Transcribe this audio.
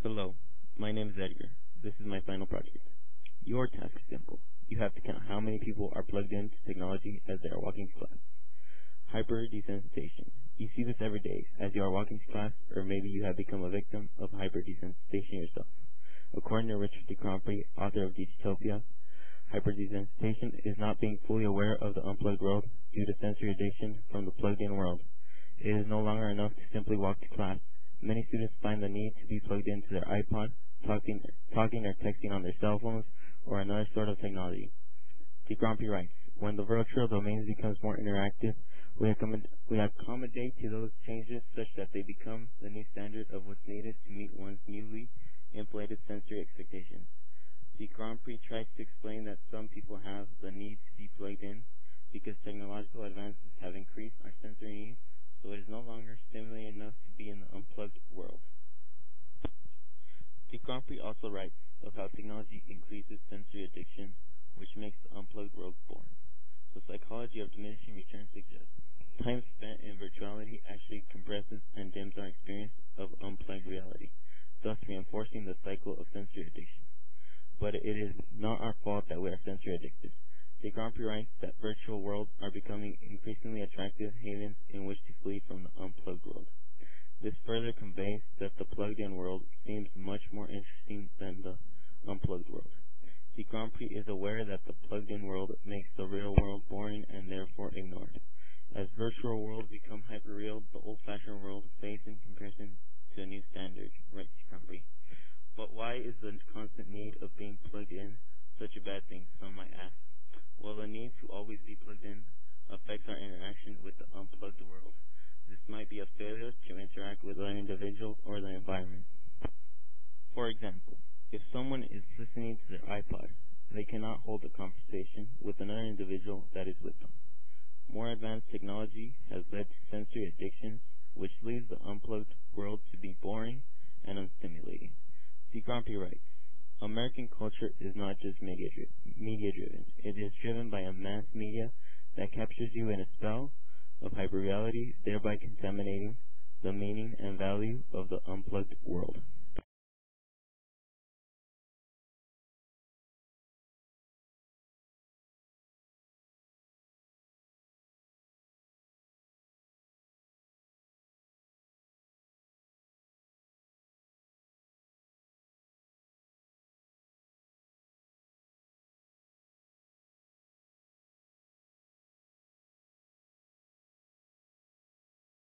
Hello, my name is Edgar. This is my final project. Your task is simple. You have to count how many people are plugged into technology as they are walking to class. Hyper-desensitization. You see this every day as you are walking to class, or maybe you have become a victim of hyper-desensitization yourself. According to Richard DeGrandpre, author of Dystopia, hyper-desensitization is not being fully aware of the unplugged world due to sensory addiction from the plugged-in world. It is no longer enough to simply walk to class. Many students find the need to be plugged into their iPod, talking or texting on their cell phones, or another sort of technology. DeGrandpre writes, when the virtual domains becomes more interactive, we accommodate to those changes such that they become the new standard of what's needed to meet one's newly inflated sensory expectations. DeGrandpre tries to explain that some people have the need to be plugged in because technological advances have increased our sensory needs, so it is no longer stimulating enough to be in the unplugged world. DeGrandpre also writes of how technology increases sensory addiction, which makes the unplugged world boring. The psychology of diminishing returns suggests time spent in virtuality actually compresses and dims our experience of unplugged reality, thus reinforcing the cycle of sensory addiction. But it is not our fault that we are sensory addicted. DeGrandpre writes that virtual worlds are becoming increasingly attractive havens in which to flee from the unplugged world. This further conveys that the plugged-in world seems much more interesting than the unplugged world. DeGrandpre is aware that the plugged-in world makes the real world boring and therefore ignored. As virtual worlds become hyper-real, the old-fashioned world fades in comparison to a new standard, writes DeGrandpre. But why is the constant need of being plugged in such a bad thing, some might ask? Well, the need to always be plugged in affects our interaction with the unplugged world. This might be a failure to interact with other individuals or the environment. For example, if someone is listening to their iPod, they cannot hold a conversation with another individual that is with them. More advanced technology has led to sensory addictions, which leaves the unplugged world to be boring and unstimulating. DeGrandpre writes, American culture is not just media-driven. It is driven by a mass media that captures you in a spell of hyperreality, thereby contaminating the meaning and value of the unplugged world.